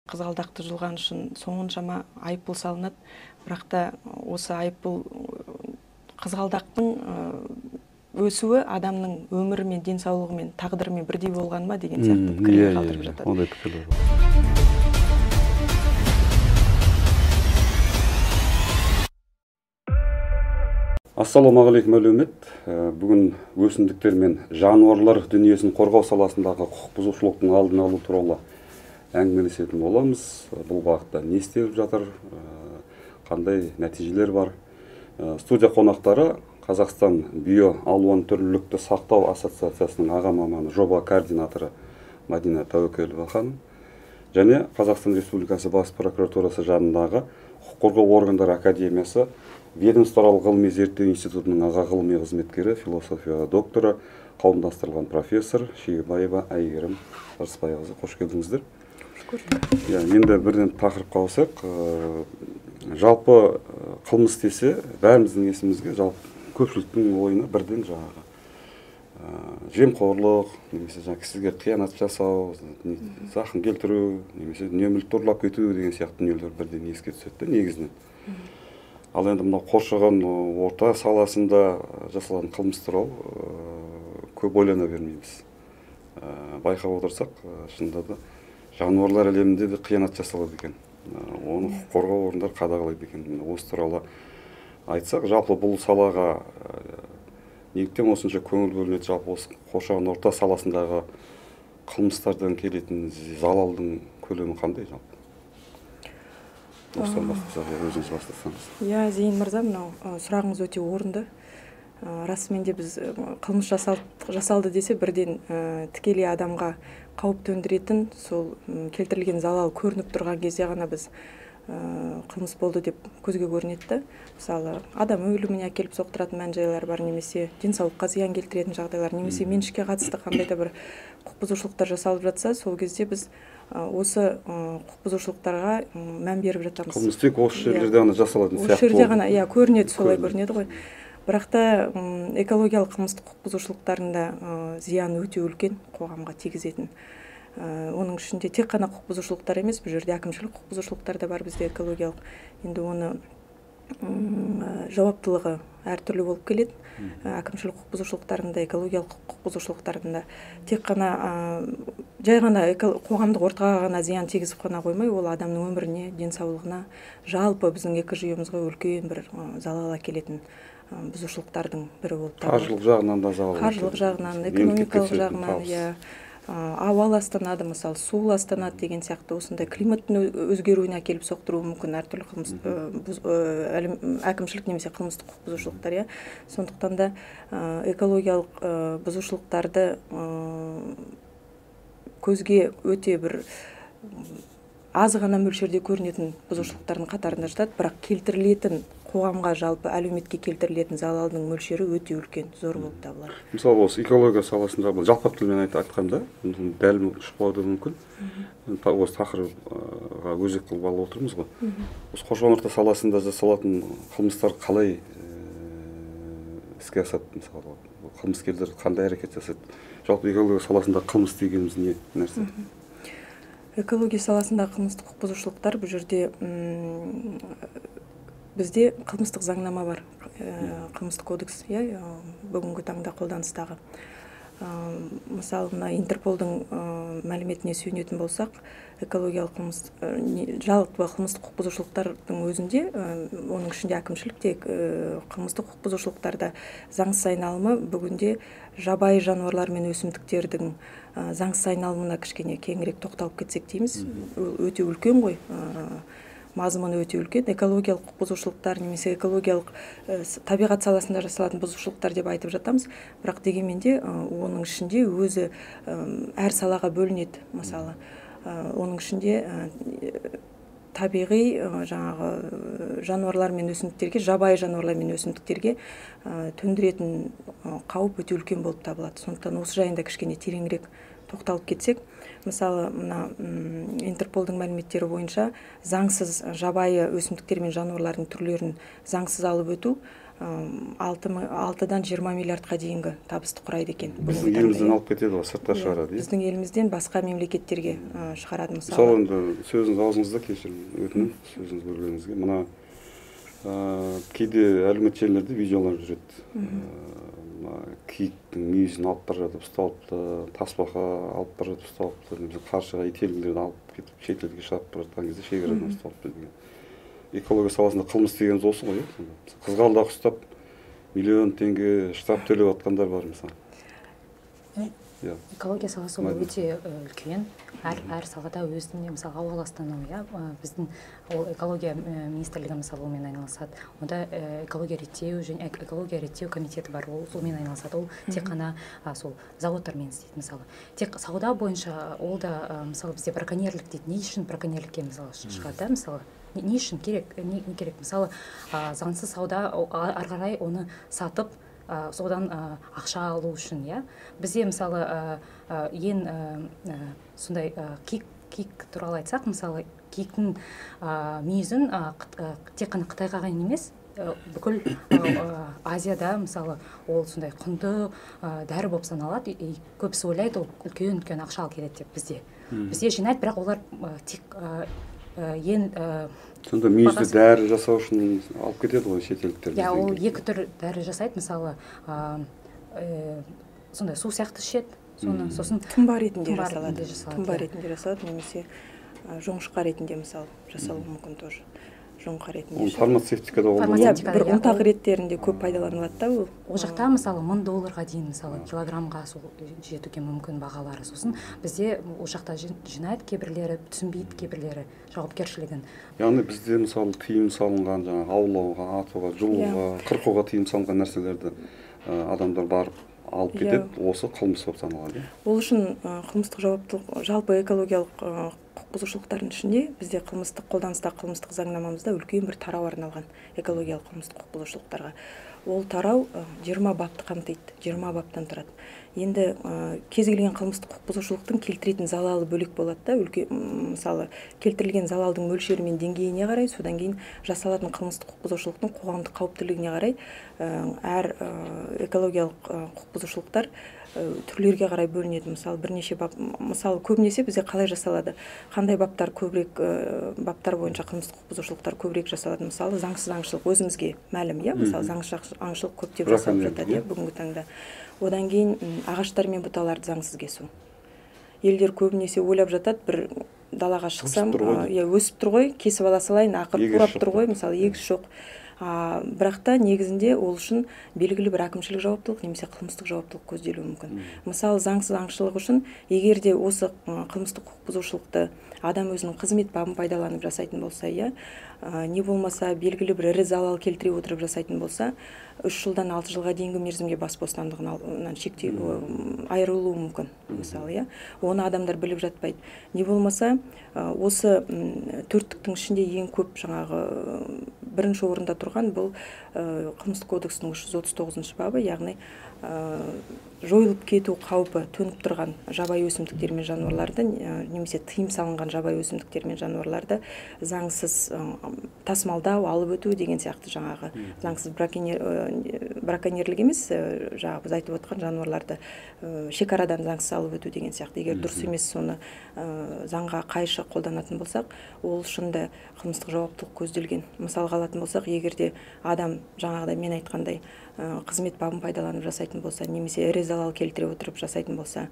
қызғалдақты жұлған үшін соншама айыппұл салынады. Бірақ та осы айыппұл қызғалдақтың өсуі адамның өмірі мен денсаулығы мен тағдырымен бірдей болған ба деген сияқты пікірлер қалдырып жатады. Ондай пікірлер бар. Ассалаумағалейкум әлеумет. Бүгін өсімдіктер мен жануарлар дүниесін қорғау саласындағы құқық бұзушылықтың алдын алу туралы әңгімелесетін боламыз. Бұл бағытта не істеліп жатыр, қандай нәтижелер бар. Студия қонақтары Қазақстан биоалуан түрлілікті сақтау ассоциациясының аға маманы, жоба координаторы Мадина Тәуекелова ханым және Қазақстан Республикасы Бас прокуратурасы жанындағы құқық қорғау органдары академиясы ведомстволық ғылыми зерттеу институтының аға ғылыми қызметкері, философия докторы, қауымдастырылған профессор Шегебаева Әйгерім Ырысбайқызы. Қош келдіңіздер. Енді бірден тақырыпқа ауысайық. Жалпы қылмыс десе, бәріміздің есімізге, жалпы көпшіліктің ойына бірден жаңағы жемқорлық, немесе кісіге қиянат жасау, зақым келтіру, немесе дүние-мүлікті ұрлап кету деген сияқты дүниелер бірден еске түседі негізінен. Ал енді мынау қоршаған орта саласында жасалған қылмыс туралы көп ойлана бермейміз. Байқап отырсақ, шынында да жануарлар әлемінде де қиянат жасалады екен. Оны құқық қорғау орындары қадағалайды екен. Осы туралы айтсақ, жалпы бұл салаға неліктен осынша көңіл бөлінеді, жалпы осы қоршаған орта саласындағы қылмыстардан келетін залалдың көлемі қандай жалпы? Осыдан бастасақ, өзіңіз бастасаңыз. Зейін мырза, мынау сұрағыңыз өте орынды. Расымен де біз қылмыс жасалды десе, бірден тікелей адамға қауіп төндіретін, сол келтірілген залал көрініп тұрған кезде ғана біз қылмыс болды деп көзге көрінеді. Мысалы, адам өліміне әкеліп соқтыратын мән-жайлар бар, немесе денсаулыққа зиян келтіретін жағдайлар, немесе меншікке қатысты қандай да бір құқық бұзушылықтар жасалып жатса, сол кезде біз осы құқық бұзушылықтарға мән беріп жатамыз. Қылмыс тек осы жерлерде ғана жасалатын сияқты. Осы жерде ғана, көрінеді, солай көрінеді ғой. Бірақ та экологиялық қылмыстық құқық бұзушылықтарында зиян өте үлкен, қоғамға тигізетін. Оның ішінде тек қана құқық бұзушылықтар емес, бұл жерде әкімшілік құқық бұзушылықтар да бар бізде экологиялық. Енді оны жауаптылығы әртүрлі болып келеді. Әкімшілік құқық бұзушылықтарында, экологиялық құқық бұзушылықтарында тек қана жай ғана қоғамдық ортаға ғана зиян тигізіп қана қоймай, ол адамның өміріне, денсаулығына, жалпы біздің экожүйемізге үлкен бір залал әкелетін бұзушылықтардың бірі болып табылады. Қаржылық жағынан да залал. Қаржылық жағынан, экономикалық жағынан, ауа ластанады, мысалы, су ластанады деген сияқты осындай климаттың өзгеруіне әкеліп соқтыруы мүмкін әртүрлі әкімшілік немесе қылмыстық құқық бұзушылықтар. Сондықтан да экологиялық бұзушылықтарды көзге өте бір аз ғана мөлшерде көрінетін бұзушылықтардың қатарында жатады, бірақ келтірілетін қоғамға, жалпы әлеуметке келтірілетін залалдың мөлшері өте үлкен, зор болып табылады. Мысалы, осы экология саласында жалпақ тілмен айтқанда, дәл шықпауы мүмкін. Осы тақырыпқа өзек қылып алып отырмыз ғой. Осы қоршаған орта саласында жасалатын қылмыстар қалай іске асады? Мысалы, қылмыскерлер қандай әрекет жасайды? Жалпы экология саласында қылмыс дегеніміз не нәрсе? Экология саласындағы қылмыстық құқық бұзушылықтар, бұл жерде бізде қылмыстық заңнама бар, қылмыстық кодекс, бүгінгі таңда қолданыстағы. Мысалы, Интерполдың мәліметіне сүйенетін болсақ, экологиялық қылмыс, жалпы қылмыстық құқық бұзушылықтардың өзінде, оның ішінде әкімшілікте қылмыстық құқық бұзушылықтарда заңсыз айналымы бүгінде жабайы жануарлар мен өсімдіктердің заңсыз айналымына кішкене кеңірек тоқталып кетсек дейміз, өте үлкен ғой. Мазмұны өте үлкен. Экологиялық құқық бұзушылықтар немесе экологиялық табиғат саласында жасалатын бұзушылықтар деп айтып жатамыз. Бірақ дегенмен де оның ішінде өзі әр салаға бөлінеді. Мысалы, оның ішінде табиғи жаңағы жануарлар мен өсімдіктерге, жабайы жануарлар мен өсімдіктерге төндіретін қауіп өте үлкен болып табылады. Сондықтан осы жайында кішкене тереңірек тоқталып кетсек, мысалы мына Интерполдың мәліметтері бойынша заңсыз жабайы өсімдіктер мен жануарлардың түрлерін заңсыз алып өту 6-дан 20 миллиардқа дейінгі табысты құрайды екен. Біздің елімізден алып кетеді ғой, сыртқа шығарады. Біздің елімізден басқа мемлекеттерге шығарады. Мысалы енді сөзіңіз аузыңызда, кешірім өтінемін сөзіңіз бөлгеніңізге. Мына кейде әлеуметтік желілерде видеолар жүреді. Киіктің мүйізін алып бара жатып ұсталыпты, тасбақа алып бара жатып ұсталыпты, немесе қаршыға ителгілерді алып кетіп шетелге шығарып бара жатқан кезде шекарадан ұсталыпты деген. Экология саласында қылмыс дегеніміз осы ғой, қызғалдақ ұстап миллион теңге штраф төлеп жатқандар бар мысалы. Экология саласы ол өте үлкен. Әр салада өзіне мысалы ауа ластануы, біздің экология министрлігі мысалы олмен айналысады. Онда экология реттеу және экология реттеу комитеті бар, ол солмен айналысады. Ол тек қана сол заводтармен істейді мысалы. Тек сауда бойынша ол да мысалы бізде браконьерлік дейді. Не үшін браконьерлікке мысалы шығады, мысалы не үшін керек, не керек, мысалы заңсыз сауда ары қарай оны сатып содан ақша алу үшін, бізде мысалы ең сондай киік туралы айтсақ, мысалы киіктің мүйізін тек қана Қытайға ғана емес, бүкіл Азияда мысалы ол сондай құнды дәрі болып саналады, көбісі ойлайды ол үлкен ақша алып келеді деп бізде жинайды, бірақ олар тек сонда мүйізді дәрі жасау үшін алып кетеді ғой шетелдіктер. Ол екі түр дәрі жасайды, мысалы сондай су сияқты ішеді, сосын тұнба ретінде жасалады, немесе жоңышқа ретінде мысалы жасалуы мүмкін тоже. Жоңқа ретінде. Фармацевтикада бір ұнтақ реттерінде көп пайдаланылады да ол. Ол жақта мысалы $1000-ға дейін мысалы килограммға сол жетуге мүмкін бағалары. Сосын бізде ол жақта жинайды, кейбірлері түсінбейді, кейбірлері жауапкершілігін. Яғни бізде мысалы тыйым салынған, жаңағы аулауға, атуға, жұлуға, қырқуға тыйым салынған нәрселерді адамдар барып алып кетеді, осы қылмыс болып саналады. Ол үшін қылмыстық жауаптылық, жалпы экологиялық құқық бұзушылықтардың ішінде бізде қылмыстық қолданыстағы қылмыстық заңнамамызда үлкен бір тарау арналған экологиялық қылмыстық құқық бұзушылықтарға. Ол тарау 20 бапты қамтиды, 20 баптан тұрады. Енді кез келген қылмыстық құқық бұзушылықтың келтіретін залалы бөлек болады да, мысалы келтірілген залалдың мөлшері мен деңгейіне қарай, содан кейін жасалатын қылмыстық құқық бұзушылықтың қоғамдық қауіптілігіне қарай әр экологиялық құқық бұзушылықтар түрлерге қарай бөлінеді. Мысалы бірнеше бап, мысалы көбінесе бізде қалай жасалады, қандай баптар көбірек, баптар бойынша қылмыстық құқық бұзушылықтар көбірек жасалады. Мысалы заңсыз аңшылық өзімізге мәлім, мысалы заңсыз аңшылық көптеп жасалып жатады бүгінгі таңда. Одан кейін ағаштар мен бұталарды заңсыз кесу. Елдер көбінесе ойлап жатады, бір далаға шықсам, өсіп тұр ғой, кесіп ала салайын, ақыр қурап тұр ғой, мысалы егіс жоқ. Бірақ та негізінде ол үшін белгілі бір әкімшілік жауаптылық немесе қылмыстық жауаптылық көзделуі мүмкін. Мысалы заңсыз аңшылық үшін егер де осы қылмыстық құқық бұзушылықты адам өзінің қызмет бабын пайдаланып жасайтын болса, не болмаса белгілі бір ірі залал келтіре отырып жасайтын болса, 3 жылдан 6 жылға дейінгі мерзімге бас бостандығынан айырылуы мүмкін. Мысалы, оны адамдар біліп жатпайды. Не болмаса, осы төрттіктің ішінде ең көп жаңағы бірінші орында тұрған бұл қылмыстық кодексінің 339 бабы, яғни жойылып кету қаупі төніп тұрған жабайы өсімдіктер мен жануарларды, немесе тыйым салынған жабайы өсімдіктер мен жануарларды заңсыз тасымалдау, алып өту деген сияқты жаңағы заңсыз браконьерлік емес, жаңағы біз айтып отқан жануарларды шекарадан заңсыз алып өту деген сияқты. Егер дұрыс емес соны заңға қайшы қолданатын болсақ, ол үшін де қылмыстық жауаптылық көзделген. Мысалға алатын болсақ, егерде адам жаңағыдай мен айтқандай қызмет бабын пайдаланып жасайтын болса, немесе ірі залал келтіре отырып жасайтын болса,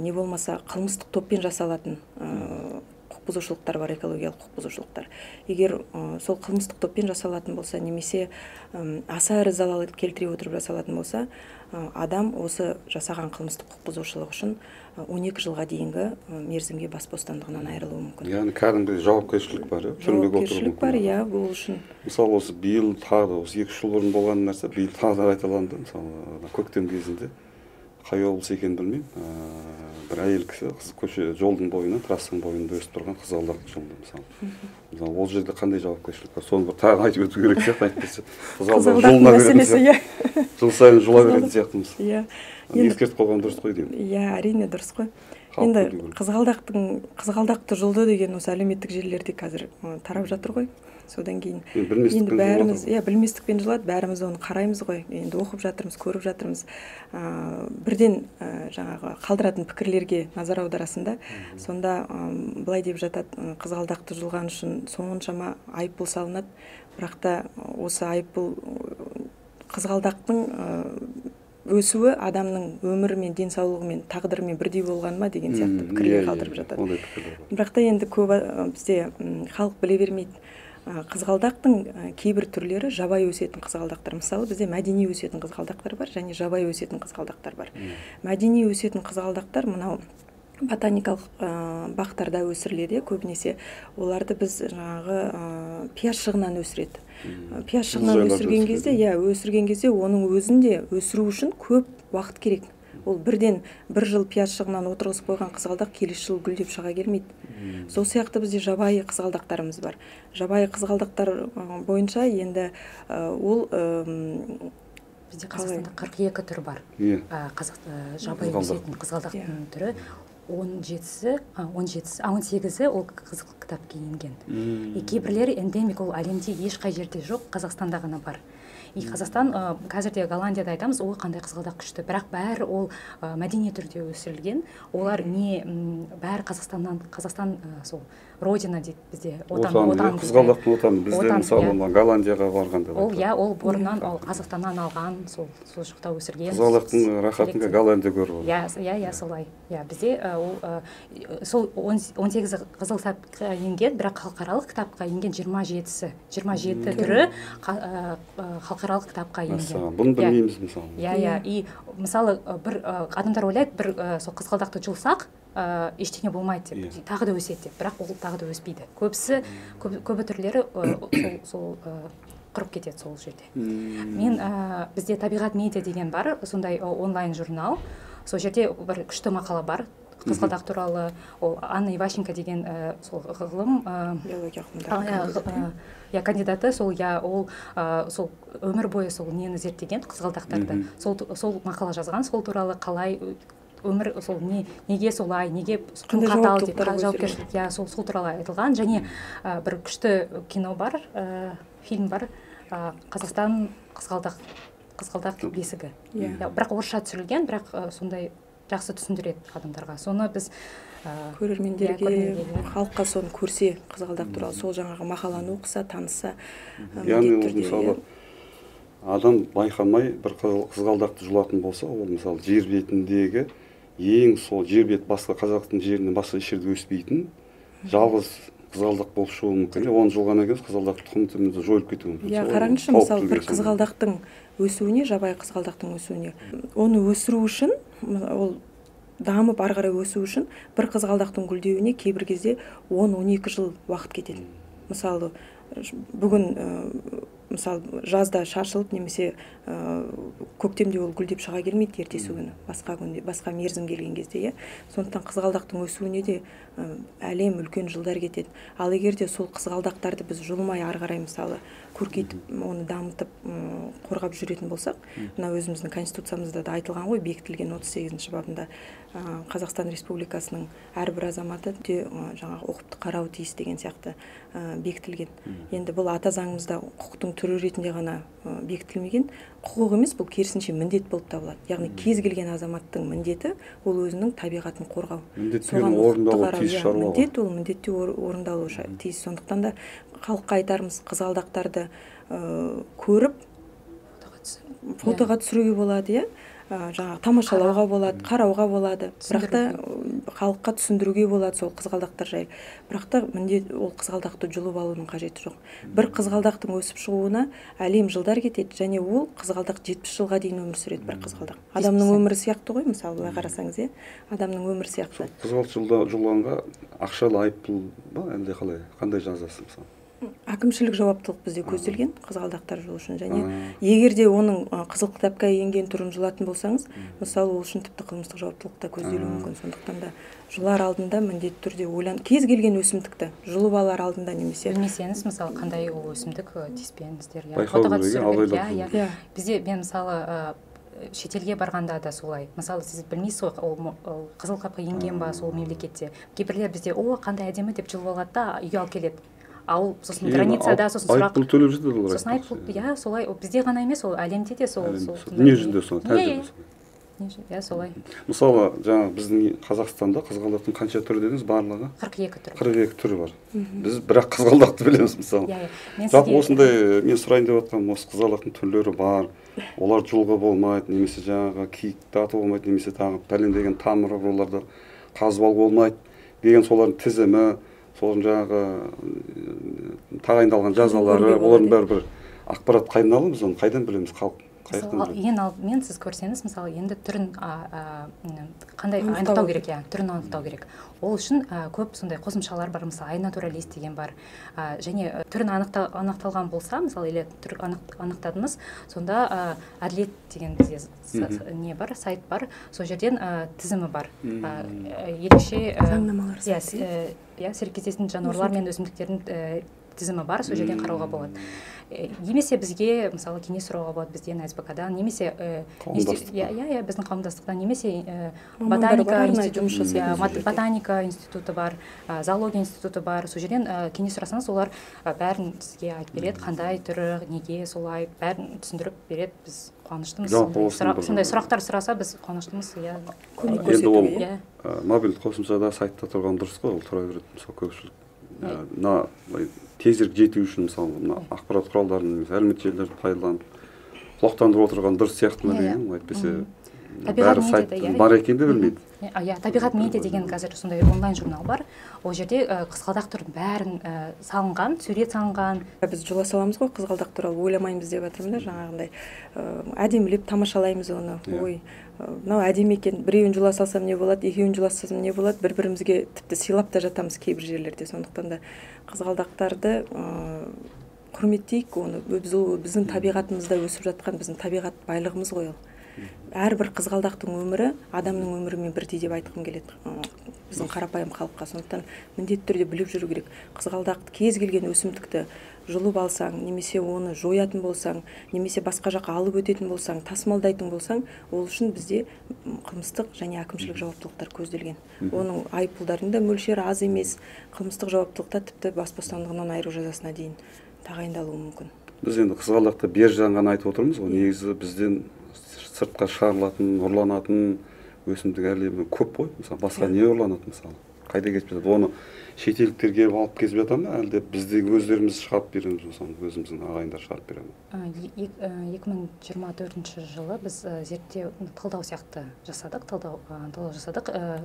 не болмаса қылмыстық топпен жасалатын құқық бұзушылықтар бар, экологиялық құқық бұзушылықтар. Егер сол қылмыстық топпен жасалатын болса, немесе аса ірі залал келтіре отырып жасалатын болса, адам осы жасаған қылмыстық құқық бұзушылық үшін 12 жылға дейінгі мерзімге бас бостандығынан айырылуы мүмкін. Яғни кәдімгі жауапкершілік бар, жауапкершілік бар, бұл үшін. Мысалы осы биыл тағы осы 2 жыл бұрын болған нәрсе биыл тағы да қайталанды. Мысалы көктем кезінде қай облыс екенін білмеймін, бір әйел кісі көше жолдың бойына, трассаның бойында өсіп тұрған қызғалдақты жұлды мысалы. Ол жерде қандай жауапкершілік бар? Соны бір тағы айтып өту керек сияқты, айтпаса. Қызғалдақ жұлына беретін сияқты. Жыл сайын жұла беретін сияқтымыз. Ескертіп қойған дұрыс қой деймін. Әрине дұрыс қой. Енді қызғалдақты жұлды деген осы әлеуметтік желілерде қазір тарап жатыр ғой. Содан кейін енді бәріміз білместікпен жылады, бәріміз оны қараймыз ғой, енді оқып жатырмыз, көріп жатырмыз. Бірден жаңағы қалдыратын пікірлерге назар аударасында, сонда былай деп жатады, қызғалдақты жұлған үшін соншама айыппұл салынады, бірақ та осы айыппұл қызғалдақтың өсуі адамның өмірі мен денсаулығы мен тағдырымен бірдей болған ма деген сияқты пікірлер қалдырып жатады. Бірақ та енді көбі бізде халық біле бермейді. Қызғалдақтың кейбір түрлері жабайы өсетін қызғалдақтар. Мысалы, бізде мәдени өсетін қызғалдақтар бар және жабайы өсетін қызғалдақтар бар. Мәдени өсетін қызғалдақтар мынау ботаникалық бақтарда өсіріледі, көбінесе оларды біз жаңағы пияз шығынан өсіреді. Пияз шығынан өсірген кезде оның өзінде өсіру үшін көп уақыт керек. Ол бірден бір жыл пияз шығынан отырғызып қойған қызғалдақ келесі жыл гүлдеп шыға келмейді. Сол сияқты бізде жабайы қызғалдақтарымыз бар. Жабайы қызғалдақтар бойынша енді ол бізде Қазақстанда 42 түр бар. Жабайы өсетін қызғалдақтың түрі 18-і ол қызыл кітапқа енген. Кейбірлері эндемик, ол әлемде ешқай жерде жоқ, Қазақстанда ғана бар. Қазақстан, қазірде Голландияда айтамыз, ой қандай қызғалдақ күшті, бірақ бәрі ол мәдени түрде өсірілген. Олар бәрі Қазақстан сол родина дейді бізде, отан. Қызғалдақтың отаны, бізде мысалы Голландияға барғанда. Ол бұрыннан Қазақстаннан алған, сол жақта өсірген. Қызғалдақтың рахатын Голландия көріп. Солай. Бізде сол 18 қызыл кітапқа енген, бірақ халықаралық кітапқа енген 27 түрі халықаралық кітапқа енген. Бұны білмейміз мысалы. И мысалы бір адамдар ойлайды, бір сол қызғалдақты жұлсақ ештеңе болмайды деп, тағы да өседі деп, бірақ ол тағы да өспейді. Көбі түрлері сол құрып кетеді сол жерде. Бізде Табиғат медиа деген бар, сондай онлайн журнал. Сол жерде бір күшті мақала бар қызғалдақ туралы. Ол Анна Иващенко деген сол ғылым кандидаты, сол өмір бойы сол нені зерттеген қызғалдақтарды. Сол мақала жазған, сол туралы қалай өмір, сол неге солай, неге қатал деп жауапкершілік, сол туралы айтылған. Және бір күшті кино бар, фильм бар, Қазақстан қызғалдақ бесігі. Бірақ орысша түсірілген, бірақ сондай жақсы түсіндіреді адамдарға. Соны біз көрермендерге, халыққа соны көрсе, қызғалдақ туралы сол жаңағы мақаланы оқыса, танысса. Яғни мысалы адам байқамай бір қызғалдақты жұлатын болса, ол мысалы жер бетіндегі сол жер бет басқа Қазақтың жерінен басқа еш жерде өспейтін жалғыз қызғалдақ болып шығуы мүмкін. Оны жұлғаннан кейін қызғалдақ тұқымы жойылып кетуі мүмкін. Қараңызшы, мысалы бір қызғалдақтың өсуіне, жабайы қызғалдақтың өсуіне, оны өсіру үшін, ол дамып ары қарай өсу үшін бір қызғалдақтың гүлдеуіне кейбір кезде 10-12 жыл уақыт кетеді. Мысалы бүгін жазда шашылып немесе көктемде ол гүлдеп шыға келмейді, ертесі күні, басқа мерзім келген кезде. Сондықтан қызғалдақтың өсуіне де әлем үлкен жылдар кетеді. Ал егер де сол қызғалдақтарды біз жұлмай ары қарай мысалы көркейтіп, оны дамытып қорғап жүретін болсақ, мына өзіміздің конституциямызда да айтылған ғой, бекітілген 38-ші бабында Қазақстан Республикасының әрбір азаматы жаңағы ұқыпты қарауы тиіс деген сияқты бекітілген. Енді бұл ата заңымызда құқықтың түрі ретінде ғана бекітілмеген, құқық емес, бұл керісінше міндет болып табылады. Яғни кез келген азаматтың міндеті ол өзінің табиғатын қорғау. Міндет ол міндетте орындалуы тиіс. Сондықтан да халыққа айтарымыз, қызғалдақтарды көріп фотоға түсіруге болады, жаңағы тамашалауға болады, қарауға болады, бірақ та халыққа түсіндіруге болады сол қызғалдақтар жайлы. Бірақ та міндет ол қызғалдақты жұлып алудың қажеті жоқ. Бір қызғалдақтың өсіп шығуына әлем жылдар кетеді, және ол қызғалдақ 70 жылға дейін өмір сүреді, бір қызғалдақ. Адамның өмірі сияқты ғой, мысалы, былай қарасаңыз, адамның өмірі сияқты. Қызғалдақ жұлғанға ақшалы айыппұл ба, әлде қалай, қандай жазасы мысалы? Әкімшілік жауаптылық бізде көзделген қызғалдақтар жұлу үшін, және егер де оның қызыл кітапқа енген түрін жұлатын болсаңыз, мысалы ол үшін тіпті қылмыстық жауаптылық та көзделуі мүмкін. Сондықтан да жұлар алдында міндетті түрде кез келген өсімдікті жұлып алар алдында немесе білмесеңіз, мысалы қандай ол өсімдік тиіспеңіздер. Байқау керек, бізде мен мысалы шетелге барғанда да солай. Мысалы сіз білмейсіз ғой, ол қызыл қапқа енген ба сол мемлекетте. Кейбірлер бізде о қандай әдемі деп жұлып алады да үйге алып келеді. Ал сосын границада сосын сұрақ. Айыппұл төлеп жатады олар. Сосын айыппұл, иә, солай. Бізде ғана емес, ол әлемде де сол. Дүние жүзінде сол тәжірибе. Иә, солай. Мысалы, жаңа біздің Қазақстанда қызғалдақтың қанша түрі дедіңіз? Барлығы 42 түрі. 42 түрі бар. Біз бірақ қызғалдақты білеміз мысалы. Жалпы осындай мен сұрайын деп жатқаным, осы қызғалдақтың түрлері бар. Олар жұлғы болмайды, немесе жаңағы киікті ату болмайды, немесе тағы пәлендеген тамыры оларды қазып алуға болмайды деген солардың тізімі, солардың жаңағы тағайындалған жазалары, олардың бәрі бір ақпарат қайдан аламыз, оны қайдан білеміз, халық қайдан білеміз? Ең алдымен сіз көрсеңіз, мысалы, енді түрін қандай анықтау керек, түрін анықтау керек. Ол үшін көп сондай қосымшалар бар, мысалы, iNaturalist деген бар. Және түрін анықталған болса, мысалы, или түр анықтадыңыз, сонда әділет деген бізде не бар, сайт бар, сол жерден тізімі бар. Ерекше заңнамалар серіктесетін жануарлар мен өсімдіктердің тізімі бар, сол жерден қарауға болады. Немесе бізге, мысалы, кеңес сұрауға болады бізден СБК-дан, немесе біздің қауымдастықтан, немесе ботаника институты бар, зоология институты бар, сол жерден кеңес сұрасаңыз, олар бәрін сізге айтып береді, қандай түрі, неге солай, бәрін түсіндіріп береді. Біз қуаныштымыз. Сондай сұрақтар сұраса, біз қуаныштымыз. Енді ол мобильді қосымшада сайтта тұрған дұрыс қой, ол тұра береді, мысалы, көпшілік. Тезірек жету үшін, мысалы, ақпарат құралдарын, әлеуметтік желілерді пайдаланып, құлақтандырып отырған дұрыс сияқты ма деген, әйтпесе бәрі сайттың бар екенін де білмейді. Табиғат медиа деген қазір сондай онлайн журнал бар. Ол жерде қызғалдақ түрін бәрін салынған, сурет салынған. Біз жұла саламыз ғой, қызғалдақ туралы ойламаймыз деп жатырмын да, жаңағындай. Әдемілеп тамашалаймыз оны. Ой, мынау әдемі екен, біреуін жұла салсам не болады, екеуін жұла салсам не болады, бір-бірімізге тіпті сыйлап та жатамыз кейбір жерлерде. Сондықтан да қызғалдақтарды құрметтейік, оны біздің табиғатымызда өсіп жатқан біздің табиғат байлығымыз ғой ол. Әрбір қызғалдақтың өмірі адамның өмірімен бірдей деп айтқым келеді біздің қарапайым халыққа. Сондықтан міндетті түрде біліп жүру керек. Қызғалдақты кез келген өсімдікті жұлып алсаң, немесе оны жоятын болсаң, немесе басқа жаққа алып өтетін болсаң, тасымалдайтын болсаң, ол үшін бізде қылмыстық және әкімшілік жауаптылықтар көзделген. Оның айыппұлдардың да мөлшері аз емес, қылмыстық жауаптылықта тіпті бас бостандығынан айыру жазасына дейін тағайындалуы мүмкін. Біз енді қызғалдақты бер жағынан айтып отырмыз ғой, негізі бізден сыртқа шығарылатын, ұрланатын өсімдік әлемі көп қой. Мысалы, басқа не ұрланады, мысалы? Қайда кетіп жатады? Оны шетелдіктер келіп алып кетіп жатыр ма, әлде бізде өздеріміз шығарып береміз, мысалы, өзіміздің ағайындар шығарып бере ме? 2024 жылы біз зерттеу талдау сияқты жасадық,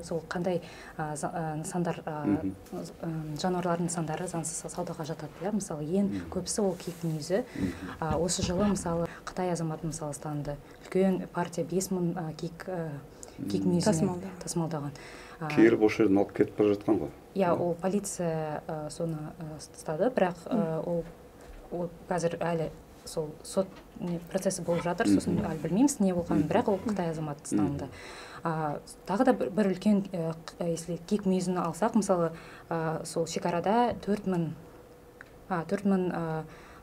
сол қандай нысандар, жануарлардың нысандары заңсыз саудаға жатады. Мысалы, ең көбісі ол киік мүйізі. Осы жылы, мысалы, Қытай азаматы мысалы ұсталынды. Үлкен партия 5000 киік мүйізін тасымалдаған. Кейіріп осы жерден алып кетіп бара жатқан ғой. Ол полиция соны ұстады, бірақ ол қазір әлі сол сот процесі болып жатыр, сосын әлі білмейміз не болғанын, бірақ ол Қытай азаматы ұсталынды. Тағы да бір үлкен, если киік мүйізін алсақ, мысалы, сол шекарада 4000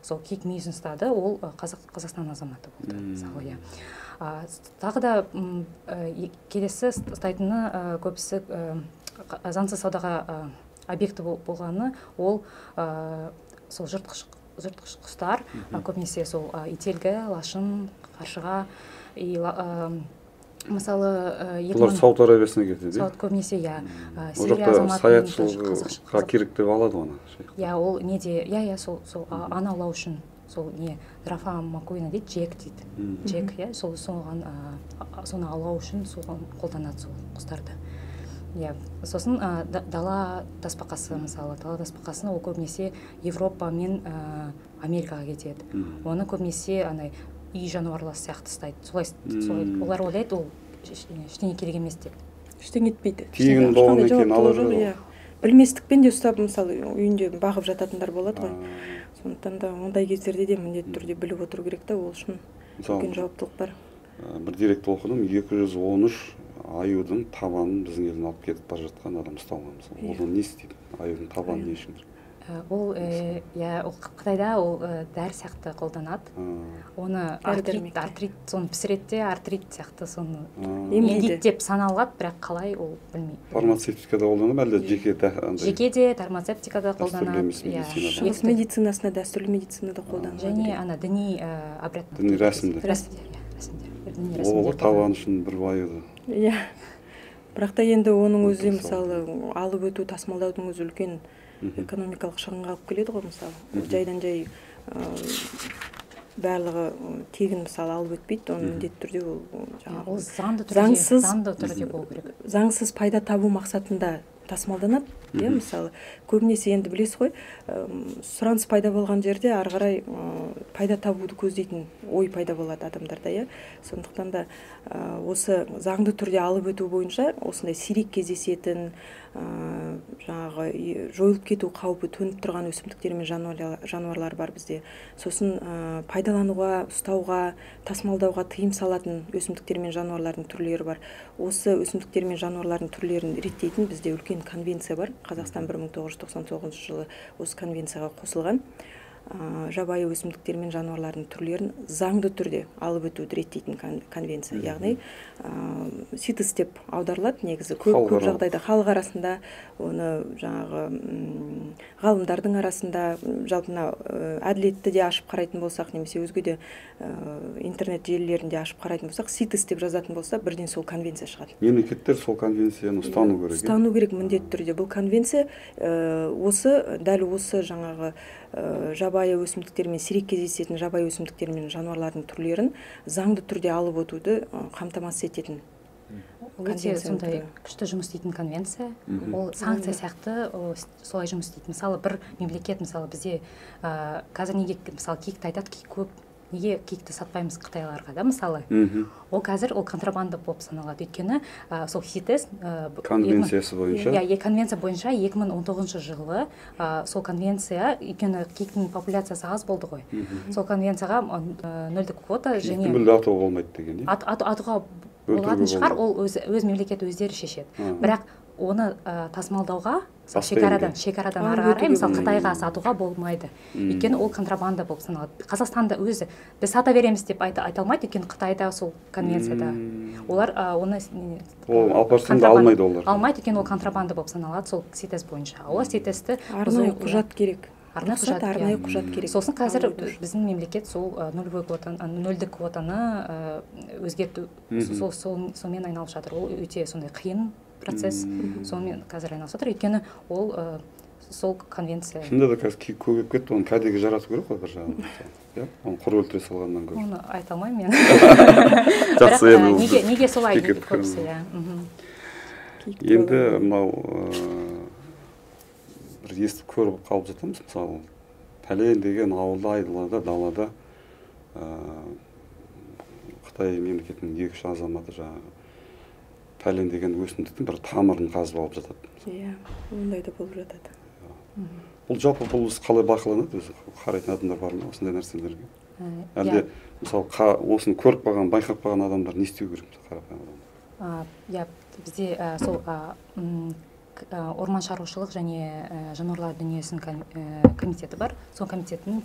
сол киік мүйізін ұстады, ол Қазақстан азаматы болды, мысалы. Тағы да келесі ұстайтыны көбісі заңсыз саудаға объекті болғаны, ол сол жыртқыш құстар, көбінесе сол ителгі, лашын, қаршыға, мысалы бұлар Сауд Арабиясына кетеді. Сауд көбінесе, ол жақта саятшылыққа керек деп алады оны. Ол неде, сол аң аулау үшін, сол не драфа макуина дейді, жек дейді. Жек, соны аулау үшін соған қолданады сол құстарды. Сосын дала тасбақасы, мысалы, дала тасбақасын ол көбінесе Европа мен Америкаға кетеді. Оны көбінесе үй жануарлар сияқты ұстайды. Солай олар ойлайды, ол ештеңе керек емес деп. Ештеңе етпейді. Тегін болған екен алып жүреді. Білместікпен де ұстап, мысалы, үйінде бағып жататындар болады ғой. Сондықтан да ондай кездерде де міндетті түрде біліп отыру керек та, ол үшін үлкен жауаптылық бар. Бір деректі оқыдым, 213 аюдың табанын біздің елден алып кетіп бара жатқан адам ұсталған. Оны не істейді? Аюдың табаны не үшін? Ол Қытайда ол дәрі сияқты қолданады. Оны артрит соны пісіретте, артрит сияқты соны емдейді деп саналады, бірақ қалай ол білмейді. Фармацевтикада қолданады, әлде жеке де фармацевтикада қолданады. Шығыс медицинасында, дәстүрлі медицинада қолданады. Және ана діни обряд. Діни рәсімдер. Ол табан үшін бір байыды. Иә. Бірақ та енді оның өзі мысалы алып өту, тасымалдаудың өзі үлкен экономикалық шығынға алып келеді ғой, мысалы. Жайдан жай барлығы тегін мысалы алып өтпейді, оны міндетті түрде ол заңды түрде болу керек. Заңсыз пайда табу мақсатында тасымалданады. Мысалы, көбінесе енді білесіз ғой, сұраныс пайда болған жерде ары қарай пайда табуды көздейтін ой пайда болады адамдарда, иә. Сондықтан да осы заңды түрде алып өту бойынша осындай сирек кездесетін, жаңағы жойылып кету қаупі төніп тұрған өсімдіктер мен жануарлар бар бізде. Сосын пайдалануға, ұстауға, тасымалдауға тыйым салатын өсімдіктер мен жануарлардың түрлері бар. Осы өсімдіктер мен жануарлардың түрлерін реттейтін бізде үлкен конвенция бар. Қазақстан 1999 жылы осы конвенцияға қосылған. Жабайы өсімдіктер мен жануарлардың түрлерін заңды түрде алып өтуді реттейтін конвенция. Яғни CITES деп аударылады негізі. Көп жағдайда халық арасында, оны жаңағы ғалымдардың арасында, жалпына әділетті де ашып қарайтын болсақ, немесе өзге де интернет желілерінде ашып қарайтын болсақ, CITES деп жазатын болса, бірден сол конвенция шығады. Мемлекеттер сол конвенцияны ұстану керек. Ұстану керек міндетті түрде. Бұл конвенция дәл осы жаңағы жабайы өсімдіктер мен сирек кездесетін жабайы өсімдіктер мен жануарлардың түрлерін заңды түрде алып өтуді қамтамасыз ететін. Өте сондай күшті жұмыс істейтін конвенция. Ол санкция сияқты солай жұмыс істейді. Мысалы, бір мемлекет, мысалы, бізде қазір неге, мысалы, киікті айтады, киік көп, неге киікті сатпаймыз қытайларға да, мысалы. Ол қазір ол контрабанда болып саналады. Өйткені сол CITES конвенциясы бойынша. Конвенция бойынша 2019 жылы сол конвенция, өйткені киіктің популяциясы аз болды ғой. Сол конвенцияға нөлдік квота және мүлде атуға болмайды деген. Атуға болатын шығар, ол өз мемлекет өздері шешеді. Бірақ оны тасымалдауға шекарадан ары қарай, мысалы, Қытайға сатуға болмайды. Өйткені ол контрабанда болып саналады. Қазақстанда өзі біз сата береміз деп айта алмайды, өйткені Қытайда сол конвенцияда. Олар оны алпарсында алмайды олар. Алмайды, өйткені ол контрабанда болып саналады сол CITES бойынша. Олар CITES-ті арнайы құжат керек. Арнайы құжат керек. Сосын қазір біздің мемлекет сол нөлдік квотаны өзгерту, сонымен айналып жатыр. Ол өте сондай қиын процесс, сонымен қазір айналып жатыр. Өйткені ол сол конвенция. Шынында да қазір киік көбейіп кетті, оны кәдеге жарату керек қой бір жағынан. Оны құр өлтіре салғаннан гөрі. Оны айта алмаймын мен. Бірақ неге солай көбісі, иә. Енді мынау бір естіп көріп қалып жатамыз, мысалы, пәлен деген ауылда, айдалада, далада Қытай мемлекетінің 2-3 азаматы жаңағы пәлен деген өсімдіктің бір тамырын қазып алып жатады. Иә, ондай да болып жатады. Бұл жалпы бұл қалай бақыланады, өзі қарайтын адамдар бар ма осындай нәрселерге? Әлде мысалы осыны көріп қалған, байқап қалған адамдар не істеу керек, қарапайым адамдар? Иә, бізде сол орман шаруашылық және жануарлар дүниесінің комитеті бар. Сол комитеттің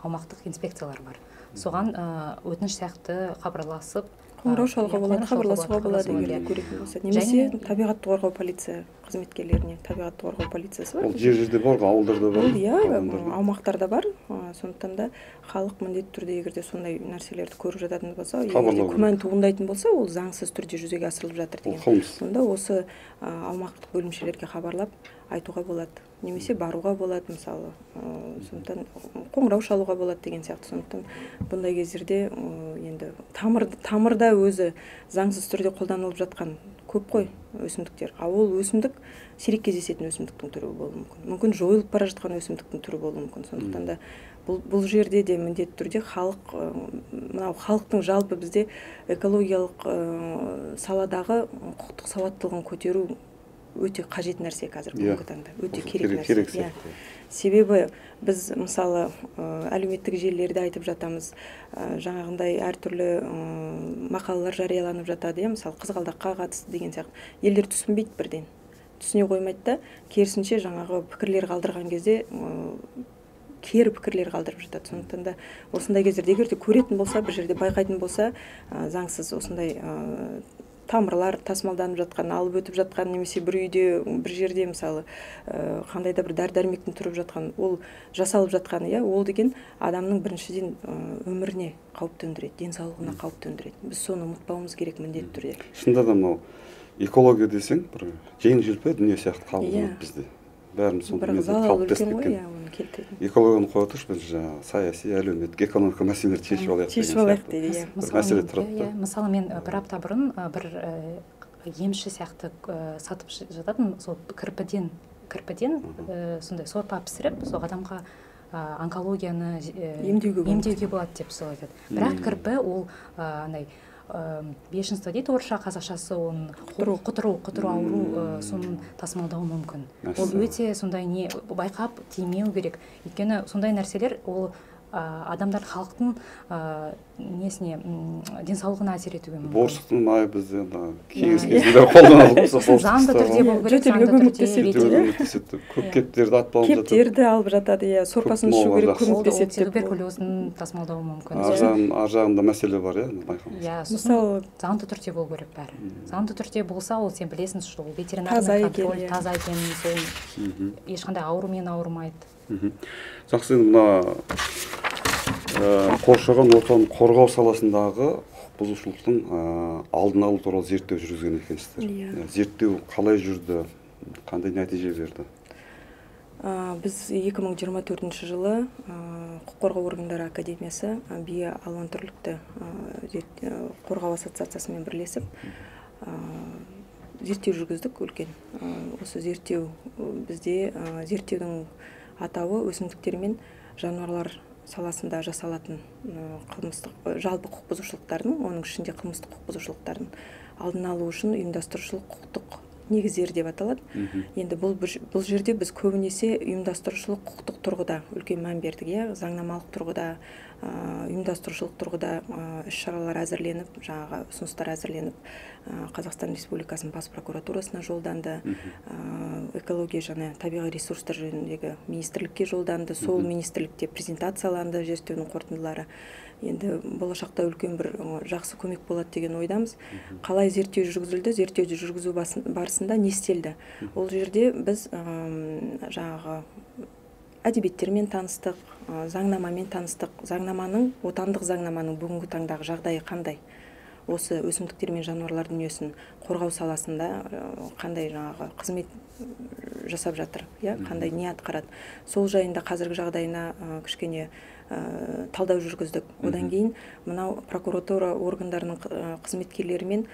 аумақтық инспекциялары бар. Соған өтініш сияқты хабарласып, қоңырау шалуға болады, хабарласуға болады егер көретін болса. Немесе табиғатты қорғау полиция қызметкерлеріне, табиғатты қорғау полициясы бар. Ол жерде бар, ауылдарда бар. Иә, аумақтарда бар. Сондықтан да халық міндетті түрде егер де сондай нәрселерді көріп жататын болса, егер де күмән туындайтын болса, ол заңсыз түрде жүзеге асырылып жатыр деген. Сонда осы аумақтық бөлімшелерге хабарлап айтуға болады. Немесе баруға болады, мысалы. Сондықтан қоңырау шалуға болады деген сияқты. Сондықтан бұндай кездерде енді тамырда өзі заңсыз түрде қолданылып жатқан көп қой өсімдіктер. Ол өсімдік сирек кездесетін өсімдіктің түрі болуы мүмкін. Мүмкін жойылып бара жатқан өсімдіктің түрі болуы мүмкін. Сондықтан да бұл жерде де міндетті түрде халықтың жалпы бізде экологиялық саладағы құқықтық сауаттылығын көтеру өте қажет нәрсе қазір бүгінгі таңда. Өте керек нәрсе. Себебі біз мысалы әлеуметтік желілерде айтып жатамыз, жаңағындай әртүрлі мақалалар жарияланып жатады, мысалы қызғалдаққа қатысты деген сияқты. Елдер түсінбейді бірден. түсіне қоймайды да, керісінше жаңағы пікірлер қалдырған кезде кері пікірлер қалдырып жатады. Сондықтан да осындай кездерде егер де көретін болса, бір жерде байқайтын болса, заңсыз осындай тамырлар тасымалданып жатқан, алып өтіп жатқан, немесе бір үйде, бір жерде мысалы қандай да бір дәрі-дәрмектің тұрып жатқан, ол жасалып жатқан, ол деген адамның біріншіден өміріне қауіп төндіреді, денсаулығына қауіп төндіреді. Біз соны ұмытпауымыз керек міндетті түрде. Шынында да мынау экология десең, бір жеңіл-желпі дүние сияқты қабылданады бізде. Бәріміз сонымен қалыптасып кеткен. Экологияны қоя тұрып, біз саяси, әлеуметтік, экономика мәселелерді шешіп алайық дейді. Мәселе тұрады. Мысалы мен бір апта бұрын бір емші сияқты сатып жататын, сол кірпіден сондай сорпа пісіріп, сол адамға онкологияны емдеуге болады деп сол айтады. Бірақ кірпі ол андай бешенство дейді орысша, қазақшасы оны құтыру ауру, соны тасымалдауы мүмкін. Ол өте сондай не байқап тимеу керек. Өйткені сондай нәрселер ол адамдар халықтың несіне денсаулығына әсер етуге мүмкін. Борсықтың бізде кеңес кезінде қолданылды. Заңды түрде болу керек, көмектеседі. Көп кептерді атпалып жатады. Кептерді алып жатады, сорпасын ішу керек, көмектеседі. Туберкулезін тасымалдауы мүмкін. Ар жағында мәселе бар, мысалы заңды түрде болу керек бәрі. Заңды түрде болса, ол сен білесің, ол ветеринарный контроль таза екенін, сол ешқандай аурумен ауырмайды. Жақсы, мына қоршаған ортаны қорғау саласындағы құқық бұзушылықтың алдын алу туралы зерттеу жүргізген екенсіздер. Зерттеу қалай жүрді, қандай нәтиже берді? Біз 2024 жылы құқық қорғау органдары академиясы биоалуантүрлілікті қорғау ассоциациясымен бірлесіп зерттеу жүргіздік үлкен. Осы зерттеу бізде зерттеудің атауы өсімдіктер мен жануарлар саласында жасалатын жалпы құқық бұзушылықтардың, оның ішінде қылмыстық құқық бұзушылықтардың алдын алу үшін ұйымдастырушылық құқықтық негіздер деп аталады. Енді бұл жерде біз көбінесе ұйымдастырушылық құқықтық тұрғыда үлкен мән бердік, заңнамалық тұрғыда, ұйымдастырушылық тұрғыда іс-шаралар әзірленіп, жаңағы ұсыныстар әзірленіп, Қазақстан Республикасының бас прокуратурасына жолданды, экология және табиғи ресурстар жөніндегі министрлікке жолданды, сол министрлікте презентацияланды зерттеудің қорытындылары. Енді болашақта үлкен бір жақсы көмек болады деген ойдамыз. Қалай зерттеу жүргізілді? Зерттеуді жүргізу барысында не істелді? Ол жерде біз жаңағы әдебиеттермен таныстық, заңнамамен таныстық. Отандық заңнаманың бүгінгі таңдағы жағдайы қандай? Осы өсімдіктер мен жануарлар дүниесін қорғау саласында қандай жаңағы қызмет жасап жатыр, қандай не атқарады? Сол жайында қазіргі жағдайына кішкене талдау жүргіздік. Одан кейін мынау прокуратура органдарының қызметкерлерімен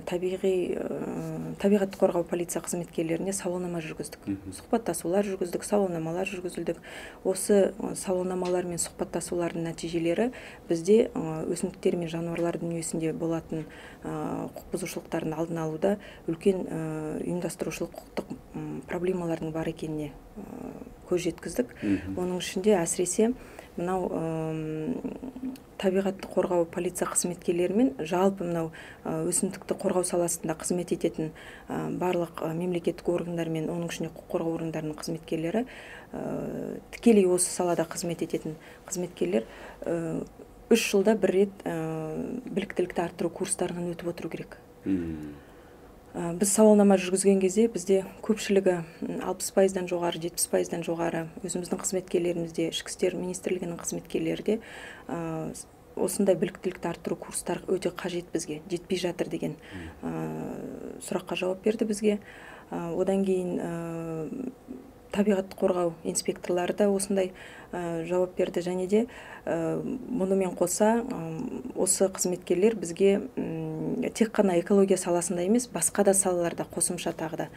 табиғатты қорғау полиция қызметкерлеріне сауалнама жүргіздік. Сұхбаттасулар жүргіздік, сауалнамалар жүргізілдік. Осы сауалнамалар мен сұхбаттасулардың нәтижелері бізде өсімдіктер мен жануарлар дүниесінде болатын құқық бұзушылықтардың алдын алуда үлкен ұйымдастырушылық құқықтық проблемалардың бар екеніне көз жеткіздік. Оның ішінде әсіресе мынау табиғатты қорғау полиция қызметкерлерімен жалпы мынау өсімдікті қорғау саласында қызмет ететін барлық мемлекеттік органдар мен оның ішінде құқық қорғау органдарының қызметкерлері, тікелей осы салада қызмет ететін қызметкерлер 3 жылда бір рет біліктілікті арттыру курстарынан өтіп отыру керек. Біз сауалнама жүргізген кезде бізде көпшілігі 60%-дан жоғары, 70%-дан жоғары өзіміздің қызметкерлерімізде, ішкі істер министрлігінің қызметкерлері де осындай біліктілікті арттыру курстар өте қажет бізге, жетпей жатыр деген сұраққа жауап берді бізге. Одан кейін табиғатты қорғау инспекторлары да осындай жауап берді, және де мұнымен қоса осы қызметкерлер бізге тек қана экология саласында емес, басқа да салаларда қосымша тағы да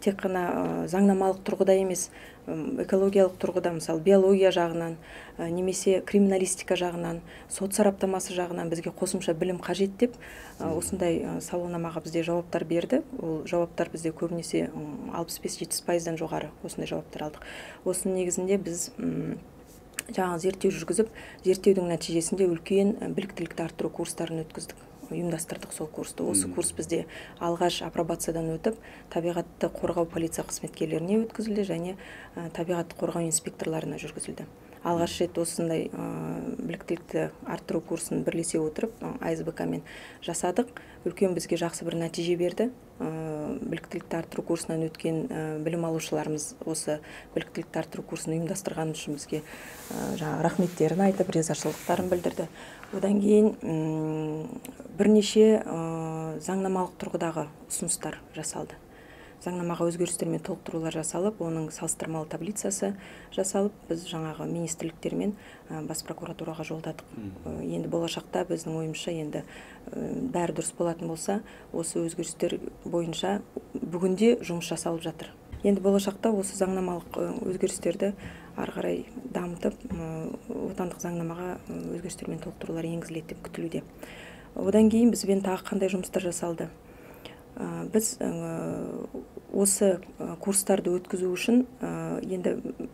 тек қана заңнамалық тұрғыда емес, экологиялық тұрғыда, мысалы биология жағынан, немесе криминалистика жағынан, сот сараптамасы жағынан бізге қосымша білім қажет деп осындай сауалнамаға бізде жауаптар берді. Ол жауаптар бізде көбінесе 65-70%-дан жоғары осындай жауаптар алдық. Осының негізінде біз жаңа зерттеу жүргізіп, зерттеудің нәтижесінде үлкен біліктілікті арттыру курстарын өткіздік. ұйымдастырдық сол курсты. Осы курс бізде алғаш апробациядан өтіп, табиғатты қорғау полиция қызметкерлеріне өткізілді және табиғатты қорғау инспекторларына жүргізілді. Алғаш рет осындай біліктілікті арттыру курсын бірлесе отырып АСБК-мен жасадық. Үлкен бізге жақсы бір нәтиже берді. Біліктілікті арттыру курсынан өткен білім алушыларымыз осы біліктілікті арттыру курсын ұйымдастырған үшін бізге рахметтерін айтып, ризашылықтарын білдірді. Одан кейін бірнеше заңнамалық тұрғыдағы ұсыныстар жасалды. Заңнамаға өзгерістер мен толықтырулар жасалып, оның салыстырмалы таблицасы жасалып, біз жаңағы министрліктермен бас прокуратураға жолдадық. Енді болашақта біздің ойымызша енді бәрі дұрыс болатын болса, осы өзгерістер бойынша бүгінде жұмыс жасалып жатыр. Енді болашақта осы заңнамалық өзгерістерді ары қарай дамытып, отандық заңнамаға өзгерістер мен толықтырулар енгізіледі деп күтілуде. Одан кейін бізбен тағы қандай жұмыстар жасалды? Біз осы курстарды өткізу үшін енді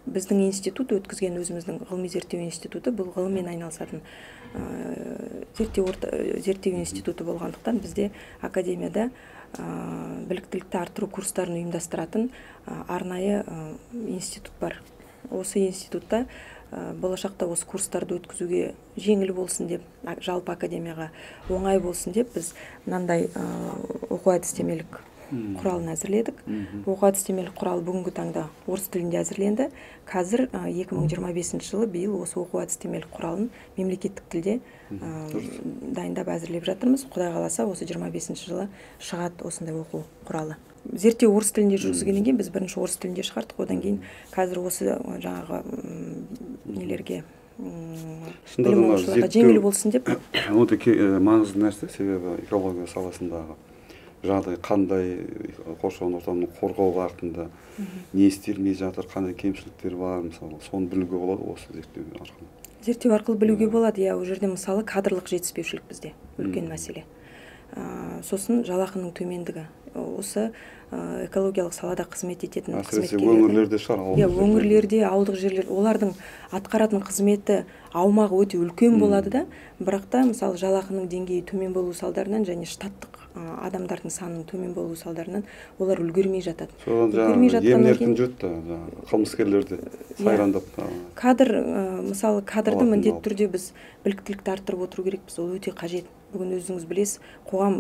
біздің институт өткізген өзіміздің ғылыми зерттеу институты, бұл ғылыммен айналысатын зерттеу институты болғандықтан бізде академияда біліктілікті арттыру курстарын ұйымдастыратын арнайы институт бар. Осы институтта болашақта осы курстарды өткізуге жеңіл болсын деп, жалпы академияға оңай болсын деп, біз мынандай оқу-әдістемелік құралын әзірледік. Оқу-әдістемелік құрал бүгінгі таңда орыс тілінде әзірленді. Қазір 2025 жылы биыл осы оқу-әдістемелік құралын мемлекеттік тілде дайындап әзірлеп жатырмыз. Құдай қаласа осы 25 жылы шығады осындай оқу құралы. Зерттеу орыс тілінде жүргізгеннен кейін біз бірінші орыс тілінде шығардық. Одан кейін қазір осы жаңағы нелерге білім алушыларға жеңіл болсын деп. Өте маңызды нәрсе, себебі экология саласындағы жағдай қандай, қоршаған ортаны қорғау бағытында не істелмей жатыр, қандай кемшіліктер бар, мысалы, соны білуге болады осы зерттеу арқылы. Зерттеу арқылы білуге болады. Ол жерде мысалы кадрлық жетіспеушілік бізде үлкен мәселе. Сосын жалақының төмендігі. Осы экологиялық салада қызмет ететін өңірлерде шығар, өңірлерде, ауылдық жерлер, олардың атқаратын қызметі аумағы өте үлкен болады да, бірақ та мысалы жалақының деңгейі төмен болу салдарынан және штаттық адамдардың санының төмен болу салдарынан олар үлгермей жатады. Содан емін-еркін жетті, қылмыскерлерді сайрандап. Мысалы кадрды міндетті түрде біз біліктілікті арттырып отыру керекпіз. Ол өте қажет. Бүгін өзіңіз білесіз, қоғам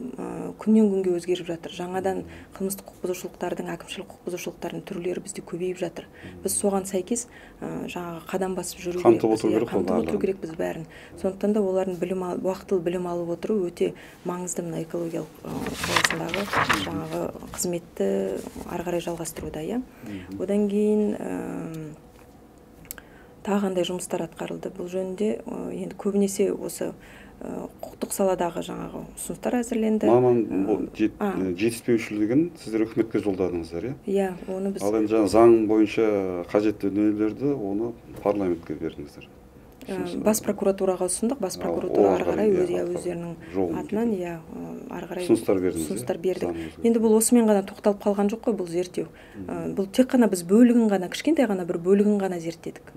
күннен күнге өзгеріп жатыр. Жаңадан қылмыстық құқық бұзушылықтардың, әкімшілік құқық бұзушылықтардың түрлері бізде көбейіп жатыр. Біз соған сәйкес жаңағы қадам басып жүру керек, қамтып отыру керек біз бәрін. Сондықтан да олардың уақытылы білім алып отыру өте маңызды мына экологиялық саласындағы жаңағы қызметті ары қарай жалғастыруда, иә. Одан кейін тағы қандай жұмыстар атқарылды бұл жөнінде, енді көбінесе осы құқықтық саладағы жаңағы ұсыныстар әзірленді. Маман жетіспеушілігін сіздер үкіметке жолдадыңыздар, иә? Иә, оны біз... Ал енді заң бойынша қажетті дүниелерді оны парламентке бердіңіздер. Бас прокуратураға ұсындық, бас прокуратура ары қарай өздерінің атынан ары қарай ұсыныстар берді. Енді бұл осымен ғана тоқталып қалған жоқ қой, бұл зерттеу. Бұл тек қана біз бөлігін ғана, кішкентай ғана бір бөлігін ғана зерттедік.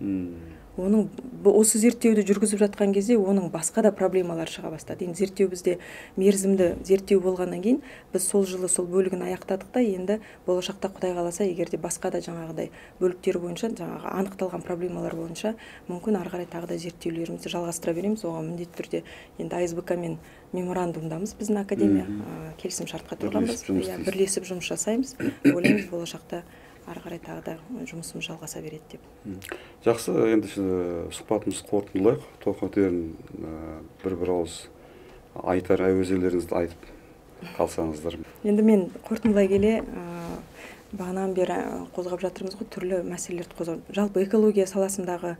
Осы зерттеуді жүргізіп жатқан кезде оның басқа да проблемалар шыға бастады. Енді зерттеу бізде мерзімді зерттеу болғаннан кейін біз сол жылы сол бөлігін аяқтадық та, енді болашақта Құдай қаласа, егерде басқа да жаңағыдай бөліктер бойынша, жаңағы анықталған проблемалар бойынша мүмкін ары қарай тағы да зерттеулерімізді жалғастыра береміз. Оған міндетті түрде енді АСБК-мен меморандумдамыз, біздің академия келісім шартқа тұрғанбыз, бірлесіп жұмыс жасаймыз. Ойлаймыз болашақта ары қарай тағы да жұмысымыз жалғаса береді деп. Жақсы, енді сұхбатымызды қорытындылайық. Тоқетерін бір ауыз айтар әуезелеріңізді айтып қалсаңыздар. Енді мен қорытындылай келе, бағанан бері қозғап жатырмыз ғой, түрлі мәселелерді қозғап. Жалпы экология саласындағы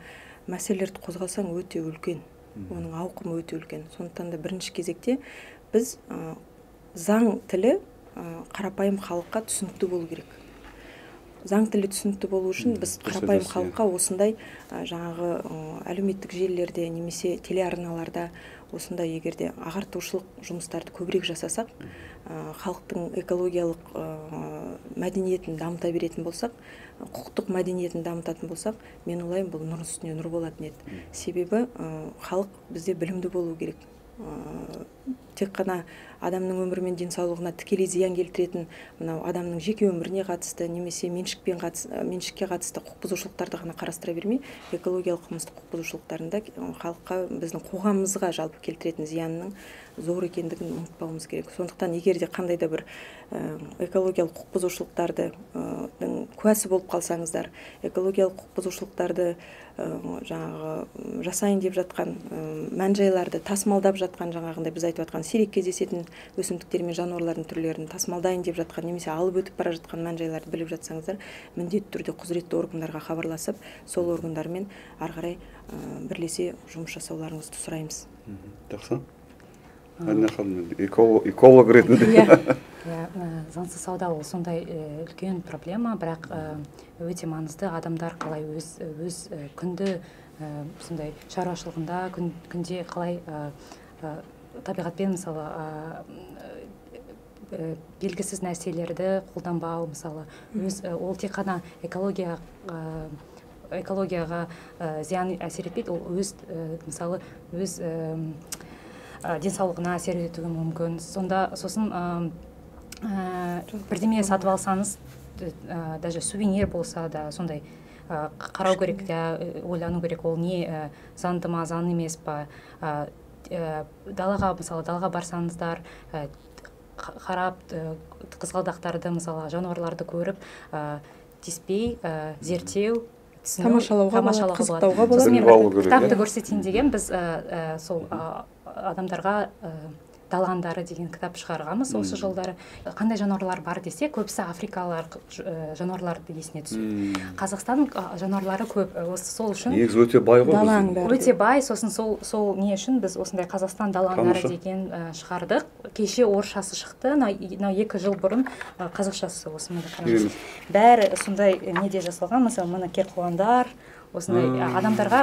мәселелерді қозғалсаң өте үлкен, оның ауқымы өте үлкен. Сондықтан да бірінші кезекте біз заң тілі қарапайым халыққа түсінікті болу керек. Заң тілі түсінікті болу үшін біз қарапайым халыққа осындай жаңағы әлеуметтік желілерде немесе телеарналарда осындай егерде ағартушылық жұмыстарды көбірек жасасақ, халықтың экологиялық мәдениетін дамыта беретін болсақ, құқықтық мәдениетін дамытатын болсақ, мен ойлаймын, бұл нұр үстіне нұр болатын еді. Себебі халық бізде білімді болу керек. тек қана адамның өмірі мен денсаулығына тікелей зиян келтіретін мынау адамның жеке өміріне қатысты немесе меншікке қатысты құқық бұзушылықтарды ғана қарастыра бермей, экологиялық қылмыстық құқық бұзушылықтарында халыққа, біздің қоғамымызға жалпы келтіретін зиянның зор екендігін ұмытпауымыз керек. Сондықтан егер де қандай да бір экологиялық құқық бұзушылықтардың куәсі болып қалсаңыздар, экологиялық құқық бұзушылықтарды жаңағы жасайын деп жатқан мән-жайларды тасымалдап жатқан, жаңағындай біз айтып жатқан сирек кездесетін өсімдіктер мен жануарлардың түрлерін тасымалдайын деп жатқан немесе алып өтіп бара жатқан мән-жайларды біліп жатсаңыздар, міндетті түрде құзыретті органдарға хабарласып, сол органдармен ары қарай бірлесе жұмыс жасауларыңызды сұраймыз. Жақсы. Әне ханым, эколог ретінде. Заңсыз сауда ол сондай үлкен проблема, бірақ өте маңызды. Адамдар қалай өз күнді сондай шаруашылығында күнде қалай табиғатпен мысалы белгісіз нәрселерді қолданбау, мысалы ол тек қана экологияға зиян әсер етпейді, ол мысалы өз денсаулығына әсер етуі мүмкін. Сосын бірдеме сатып алсаңыз, даже сувенир болса да сондай қарау керек, ойлану керек, ол не заңды ма, заң емес па. Далаға барсаңыздар, қарап қызғалдақтарды, мысалы жануарларды көріп, тиіспей, зерттеу, тамашалауға болады. Кітапты көрсетейін деген біз сол адамдарға дала аңдары деген кітап шығарғанбыз осы жылдары. Қандай жануарлар бар десе, көбісі африкалар жануарларды есіне түседі. Қазақстан жануарлары көп. Сол үшін негізі өте бай ғой. Өте бай, сосын сол не үшін біз осындай Қазақстан дала аңдары деген шығардық. Кеше орысшасы шықты, 2 жыл бұрын қазақшасы осымен қараңыз. Бәрі сондай неде жасалған, мысалы мына керқуандар, осындай адамдарға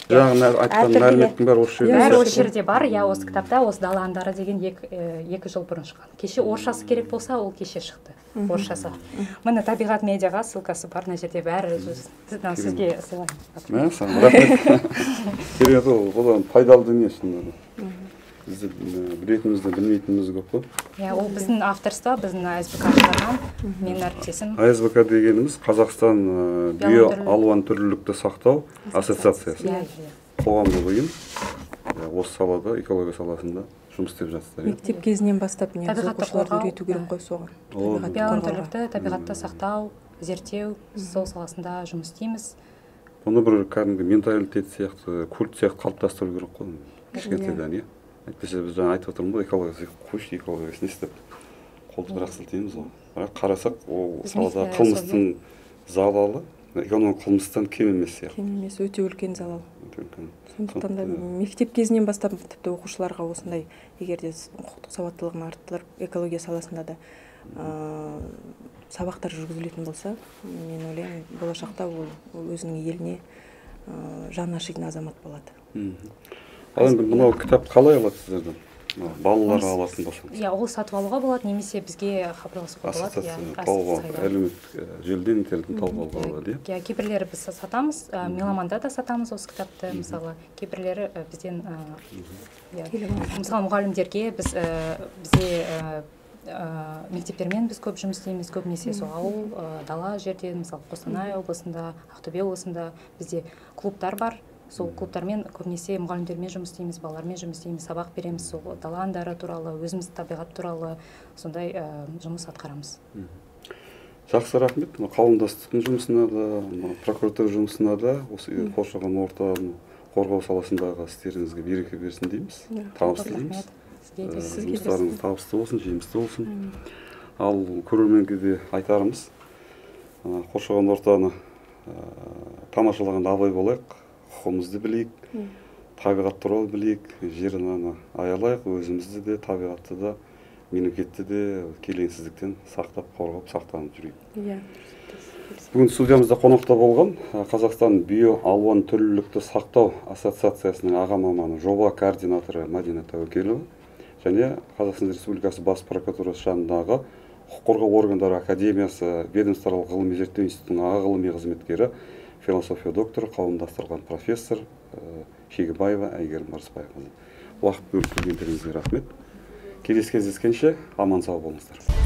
жаңа айтқан мәліметтің бәрі осы жерде бар. Осы кітапта осы дала аңдары деген 2 жыл бұрын шыққан. Кеше орысшасы керек болса, ол кеше шықты. Орысшасы. Міне табиғат медиаға ссылкасы бар, мына жерде бәрі сізге сыйлаймын. Рахмет. Керемет, ол пайдалы дүние шынында. Біз білетінімізді білмейтініміз көп қой. Ол біздің авторство, біздің АСБК шығарған, менің әріптесім. АСБК дегеніміз Қазақстан биоалуан түрлілікті сақтау ассоциациясы. Қоғамдық ұйым осы салада, экология саласында жұмыс істеп жатыр. Мектеп кезінен бастап оқушыларды үйрету керек қой соған. Биоалуан түрлілікті, табиғатты сақтау, зерттеу, сол саласында жұмыс істейміз. Оны бір кәдімгі менталитет сияқты, культ сияқты қалыптастыру керек қой. Кішкентайдан, иә. Әйтпесе біз жаңа айтып отырмыз ғой, экология қойшы, экологиясын істеп қолды бірақ сілтейміз ғой. Бірақ қарасақ, ол салада қылмыстың залалы экономикалық қылмыстан кем емес сияқты. Кем емес, өте үлкен залал. Сондықтан да мектеп кезінен бастап тіпті оқушыларға осындай, егер де құқықтық сауаттылығын арттырып, экология саласында да сабақтар жүргізілетін болса, мен ойлаймын, болашақта ол өзінің еліне жаны ашитын азамат болады. Ал енді мынау кітап қалай алады сіздерден? Балаларға алатын болсаңыз. Ол сатып алуға болады, немесе бізге хабарласуға болады. Әлеуметтік желіден, интернеттен тауып алуға болады. Кейбірлері біз сатамыз, Меломанда да сатамыз осы кітапты, мысалы. Кейбірлері бізден, мысалы мұғалімдерге бізде мектептермен біз көп жұмыс істейміз, көбінесе сол ауыл, дала жерде, мысалы Қостанай облысында, Ақтөбе облысында бізде клубтар бар. Сол клубтармен көбінесе мұғалімдермен жұмыс істейміз, балалармен жұмыс істейміз, сабақ береміз, сол дала аңдары туралы, өзіміз табиғат туралы сондай жұмыс атқарамыз. Жақсы, рахмет. Қауымдастықтың жұмысына да, прокуратура жұмысына да, осы қоршаған ортаны қорғау саласындағы істеріңізге береке берсін дейміз. Табыс тілейміз. Жұмыстарыңыз табысты болсын, жемісті болсын. Ал көрерменге де айтарымыз, қоршаған ортаны тамашалағанда абай болайық. Құқығымызды білейік, табиғат туралы білейік, жер ананы аялайық, өзімізді де, табиғатты да, мемлекетті де келеңсіздіктен сақтап, қорғап, сақтанып жүрейік. Бүгін студиямызда қонақта болған Қазақстан биоалуан түрлілікті сақтау ассоциациясының аға маманы, жоба координаторы Мадина Тәуекелова және Қазақстан Республикасы Бас прокуратурасы жанындағы құқық қорғау органдары академиясы ведомствоаралық ғылыми зерттеу институтының аға ғылыми қызметкері, философия докторы, қауымдастырған профессор Шегебаева Әйгерім Марсбайқызы. Уақыт бөліп келгендеріңізге рахмет. келесі кездескенше аман сау болыңыздар.